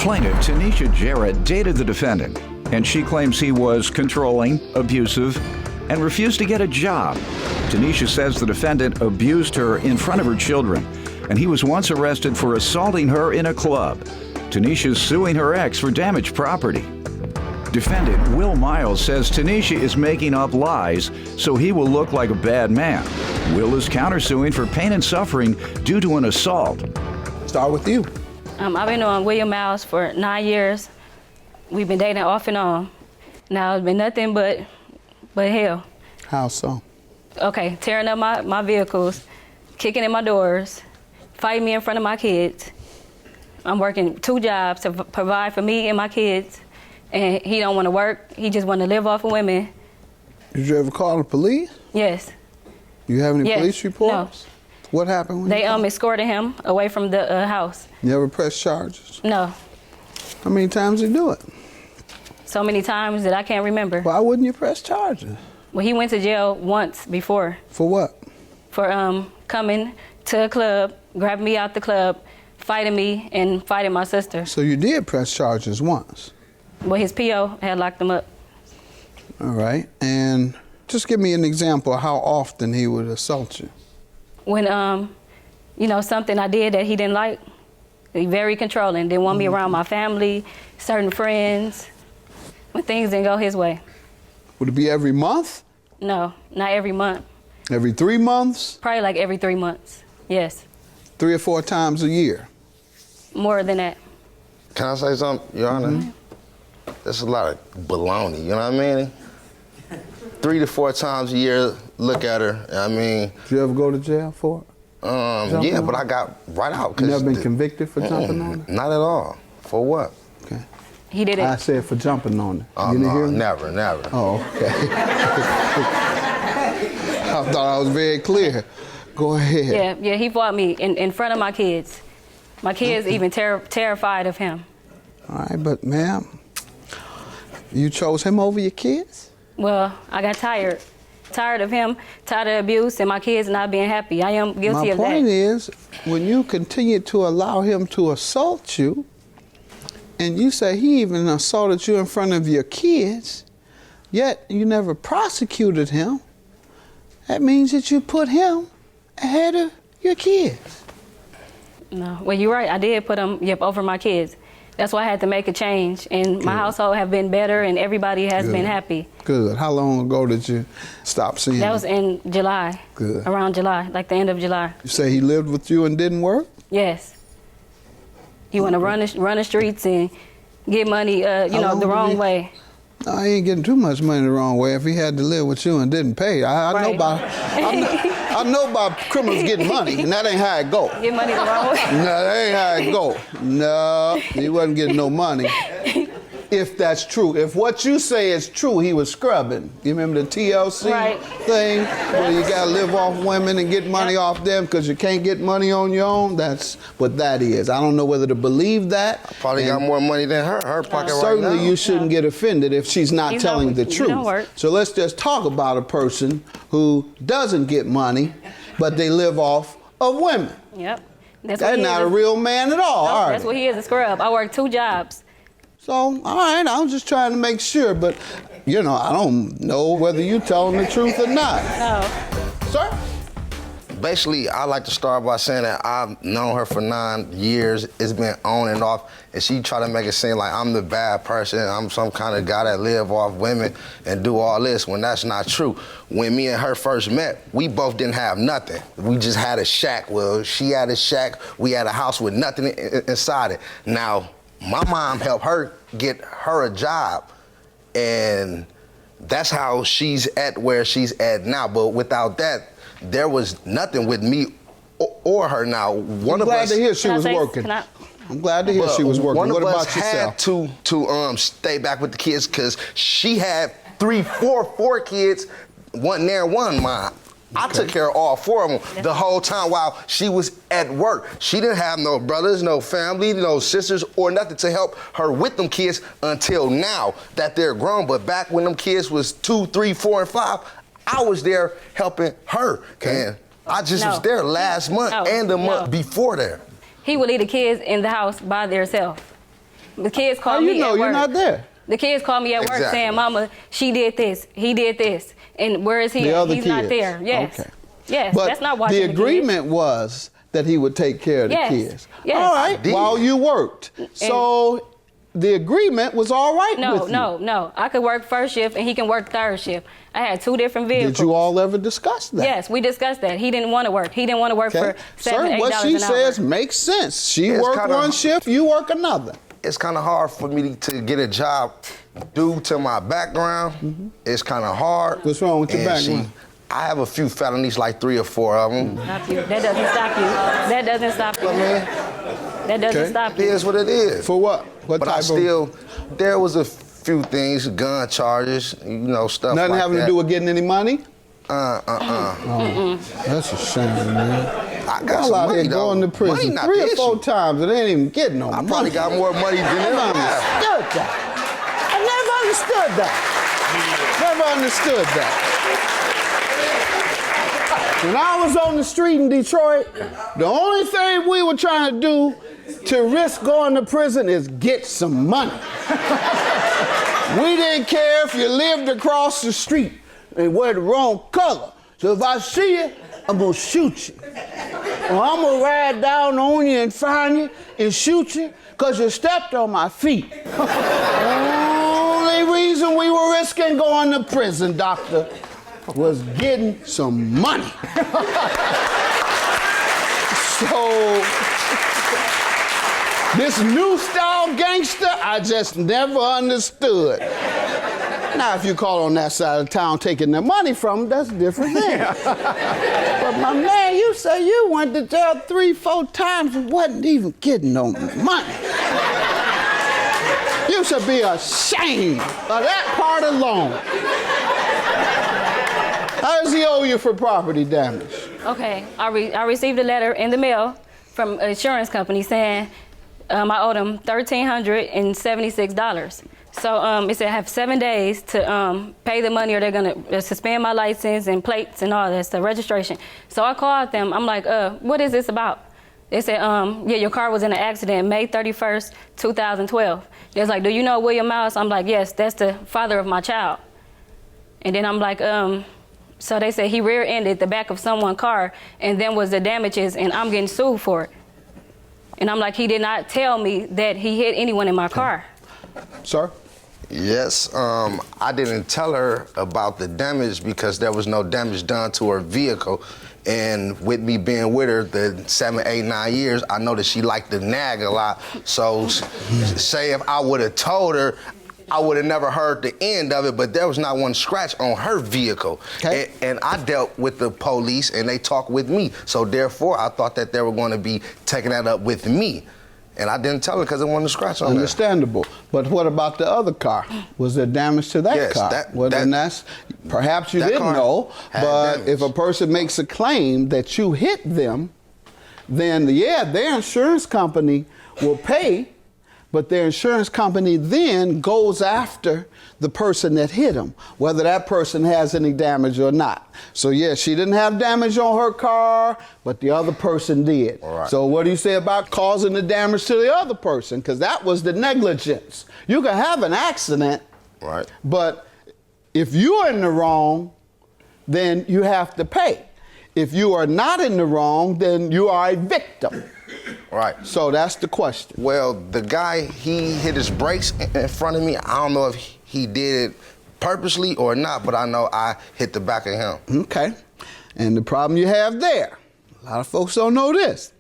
Plaintiff Tanisha Jarrett dated the defendant, and she claims he was controlling, abusive, and refused to get a job. Tanisha says the defendant abused her in front of her children, and he was once arrested for assaulting her in a club. Tanisha's suing her ex for damaged property. Defendant Will Miles says Tanisha is making up lies so he will look like a bad man. Will is countersuing for pain and suffering due to an assault. Start with you. I've been on William Miles for 9 years. We've been dating off and on. Now it's been nothing but hell. How so? Okay, tearing up my vehicles, kicking in my doors, fighting me in front of my kids. I'm working 2 jobs to provide for me and my kids, and he don't want to work. He just want to live off of women. Did you ever call the police? Yes. You have any Yes. police reports? No. What happened when They you called? escorted him away from the house. You ever press charges? No. How many times did you do it? So many times that I can't remember. Why wouldn't you press charges? Well, he went to jail once before. For what? For coming to a club, grabbing me out the club, fighting me, and fighting my sister. So you did press charges once? Well, his PO had locked him up. All right, and just give me an example of how often he would assault you. When, something I did that he didn't like, he very controlling, didn't want me around my family, certain friends, when things didn't go his way. Would it be every month? No, not every month. Every 3 months? Probably like every 3 months, yes. 3 or 4 times a year? More than that. Can I say something, Your Honor? That's a lot of baloney, you know what I mean? 3 to 4 times a year, look at her, I mean. Did you ever go to jail for it? Yeah, but I got right out. You never been convicted for jumping on her? Not at all. For what? Okay. He did it. I said for jumping on her. Oh, you didn't hear me? never. Oh, okay. I thought I was very clear. Go ahead. Yeah, he fought me in front of my kids. My kids even terrified of him. All right, but ma'am, you chose him over your kids? Well, I got tired of him, tired of abuse, and my kids not being happy. I am guilty of that. My point is, when you continue to allow him to assault you, and you say he even assaulted you in front of your kids, yet you never prosecuted him, that means that you put him ahead of your kids. No, well, you're right. I did put him over my kids. That's why I had to make a change, and my household have been better, and everybody has been happy. Good. How long ago did you stop seeing him? That was in July. Good. Around July, like the end of July. You say he lived with you and didn't work? Yes. He want to run the streets and get money, the wrong way. No, he ain't getting too much money the wrong way if he had to live with you and didn't pay. I know about criminals getting money, and that ain't how it go. Get money the wrong way? No, that ain't how it go. No, he wasn't getting no money. If that's true. If what you say is true, he was scrubbing. You remember the TLC thing where you got to live off women and get money off them because you can't get money on your own? That's what that is. I don't know whether to believe that. I probably got more money than her pocket right now. Certainly you shouldn't get offended if she's not telling the truth. Don't work. So let's just talk about a person who doesn't get money, but they live off of women. Yep. That's not a real man at all, no, that's what he is, a scrub. I work 2 jobs. So, all right, I'm just trying to make sure, but, I don't know whether you're telling the truth or not. No. Sir? Basically, I like to start by saying that I've known her for 9 years. It's been on and off, and she try to make it seem like I'm the bad person. I'm some kind of guy that live off women and do all this, when that's not true. When me and her first met, we both didn't have nothing. We just had a shack. Well, she had a shack. We had a house with nothing inside it. Now, my mom helped her get her a job, and that's how she's at where she's at now. But without that, there was nothing with me or her now. I'm glad to hear she was working. I'm glad to hear she was working. What about yourself? One of us had to stay back with the kids because she had 4 kids, one there, one mine. I took care of all 4 of them the whole time while she was at work. She didn't have no brothers, no family, no sisters, or nothing to help her with them kids until now that they're grown. But back when them kids was 2, 3, 4, and 5, I was there helping her. And I just was there last month and the month before there. He would leave the kids in the house by themselves. The kids How call you me know at you're work. not there? The kids call me at work Exactly. saying, Mama, she did this, he did this. And where is he? The other He's kids. not there. Yes. Okay. Yes, But that's not watching the the agreement was that he would take care of the Yes. kids. Yes. All right, Did. while you worked. So the agreement was all right No, with you. no. I could work first shift and he can work third shift. I had 2 different vehicles. Did you all ever discuss that? Yes, we discussed that. He didn't want to work. He didn't want to work Okay. for $7, Sir, $8 what she an hour. says makes sense. She It's worked kinda- one shift, you work another. It's kind of hard for me to get a job due to my background. It's kind of hard. What's wrong with your And background? I have a few felonies, like 3 or 4 of them. Stop you. That doesn't stop you. That doesn't stop you. I mean, That doesn't Okay. stop it you. is what it is. For what? What But type I of... still, there was a few things, gun charges, stuff Nothing like having that. to do with getting any money? Oh, That's a shame, man. I got Y'all some out money, here though. going to Money prison not 3 the or 4 issue. times and they ain't even getting no I money. probably got more money than I them. never understood that. Never understood that. When I was on the street in Detroit, the only thing we were trying to do to risk going to prison is get some money. We didn't care if you lived across the street and wear the wrong color. So if I see you, I'm gonna shoot you. Or I'm gonna ride down on you and find you and shoot you because you stepped on my feet. Only reason we were risking going to prison, doctor, was getting some money. So, this new style gangster, I just never understood. Now, if you call on that side of town taking their money from them, that's a different thing. But my man, you say you went to jail 3, 4 times and wasn't even getting no money. You should be ashamed of that part alone. How does he owe you for property damage? Okay, I received a letter in the mail from an insurance company saying I owed them $1,376. So it said I have 7 days to pay the money or they're gonna suspend my license and plates and all that, the registration. So I called them, I'm like, what is this about? They said, yeah, your car was in an accident May 31st, 2012. They was like, do you know William Mouse? I'm like, yes, that's the father of my child. And then I'm like, so they said he rear-ended the back of someone's car and then was the damages and I'm getting sued for it. And I'm like, he did not tell me that he hit anyone in my car. Sir? Yes, I didn't tell her about the damage because there was no damage done to her vehicle. And with me being with her the 7, 8, 9 years, I know that she liked to nag a lot. So say if I would have told her, I would have never heard the end of it, but there was not one scratch on her vehicle. Okay. And I dealt with the police and they talked with me. So therefore, I thought that they were going to be taking that up with me. And I didn't tell her because it wasn't a scratch on Understandable. But what about the other car? Was there damage to that Yes, car? Then that's, perhaps you that didn't car know, had but damage. if a person makes a claim that you hit them, then yeah, their insurance company will pay, but their insurance company then goes after the person that hit them, whether that person has any damage or not. So yeah, she didn't have damage on her car, but the other person did. All right. So what do you say about causing the damage to the other person? Because that was the negligence. You can have an accident, Right. but if you're in the wrong, then you have to pay. If you are not in the wrong, then you are a victim. Right. So that's the question. Well, the guy, he hit his brakes in front of me. I don't know if he did it purposely or not, but I know I hit the back of him. Okay. And the problem you have there, a lot of folks don't know this,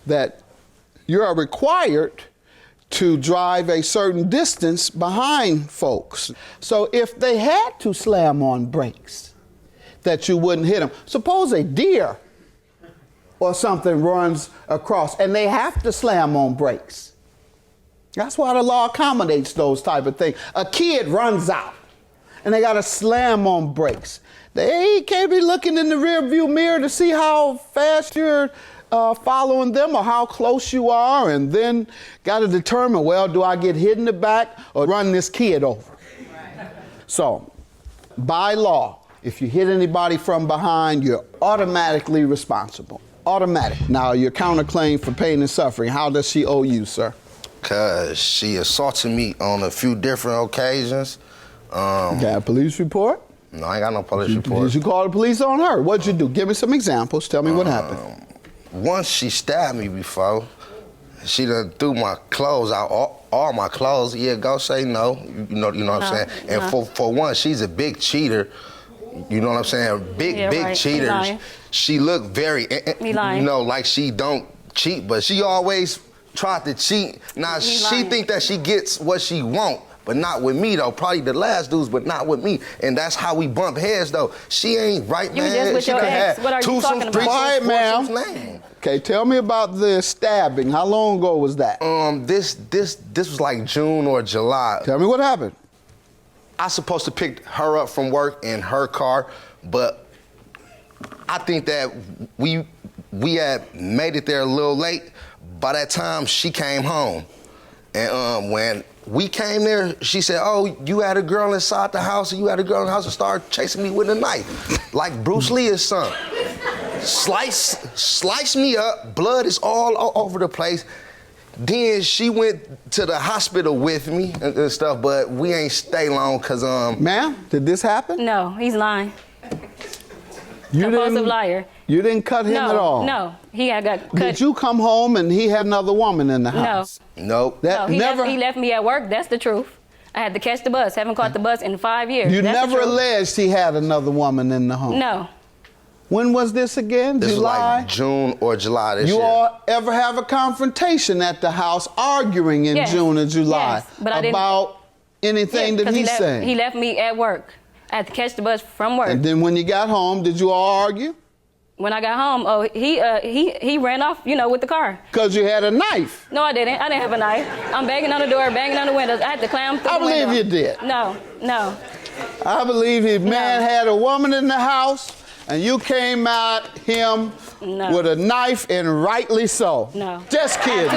that you are required to drive a certain distance behind folks. So if they had to slam on brakes, that you wouldn't hit them. Suppose a deer or something runs across and they have to slam on brakes. That's why the law accommodates those type of things. A kid runs out and they got to slam on brakes. They can't be looking in the rear view mirror to see how fast you're following them or how close you are, and then got to determine, well, do I get hit in the back or run this kid over? So, by law, if you hit anybody from behind, you're automatically responsible. Automatic. Now, your counterclaim for pain and suffering, how does she owe you, sir? Cause she assaulted me on a few different occasions. Got a police report? No, I ain't got no police report. Did you call the police on her? What'd you do? Give me some examples. Tell me what happened. Once she stabbed me before. She done threw my clothes out, all my clothes. Yeah, go say no. You know what I'm saying? And for one, she's a big cheater. You know what I'm saying? Big cheater. She looked very, you know, like she don't cheat, but she always tried to cheat. Now she think that she gets what she want, but not with me though. Probably the last dudes, but not with me. And that's how we bump heads though. She ain't right, man. You just with your ex. What are you talking about? Quiet, ma'am. Okay, tell me about the stabbing. How long ago was that? This was like June or July. Tell me what happened. I supposed to pick her up from work in her car, but I think that we had made it there a little late. By that time, she came home. And when we came there, she said, oh, you had a girl inside the house, and you had a girl in the house and started chasing me with a knife, like Bruce Lee's son. Slice me up, blood is all over the place. Then she went to the hospital with me and stuff, but we ain't stay long because Ma'am, did this happen? No, he's lying. Compulsive liar. You didn't cut him at all? No, he had got cut. Did you come home and he had another woman in the house? No. Nope. He left me at work, that's the truth. I had to catch the bus, haven't caught the bus in 5 years. You never alleged he had another woman in the home? No. When was this again? This July? was like June or July this year. You all ever have a confrontation at the house arguing in June or July yes, but I didn't, about anything that he's saying? He left me at work. I had to catch the bus from work. And then when you got home, did you all argue? When I got home, he ran off, with the car. Because you had a knife. No, I didn't. I didn't have a knife. I'm banging on the door, banging on the windows. I had to climb through the window. I believe you did. No. I believe his man had a woman in the house, and you came at him with a knife, and rightly so. No. Just kidding.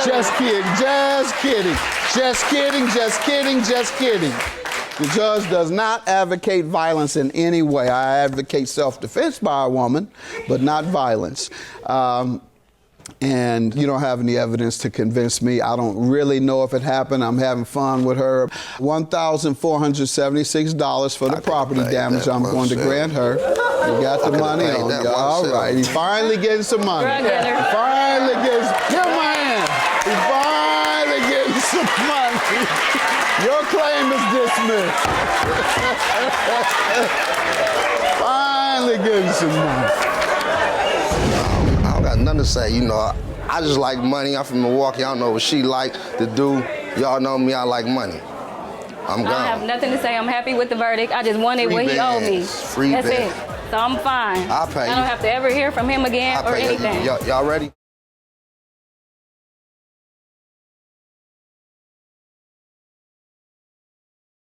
Just kidding. Just kidding. Just kidding. Just kidding. Just kidding. The judge does not advocate violence in any way. I advocate self-defense by a woman, but not violence. And you don't have any evidence to convince me. I don't really know if it happened. I'm having fun with her. $1,476 for the property damage I'm going to grant her. You got the money on you. All right. He's finally getting some money. Finally getting, give him my hand. He's finally getting some money. Your claim is dismissed. Finally getting some money. I don't got nothing to say. I just like money. I'm from Milwaukee. I don't know what she like to do. Y'all know me. I like money. I'm gone. I have nothing to say. I'm happy with the verdict. I just wanted what he owed me. Free That's bands. it. So I'm fine. I'll pay you. I don't have to ever hear from him again or anything. Y'all ready?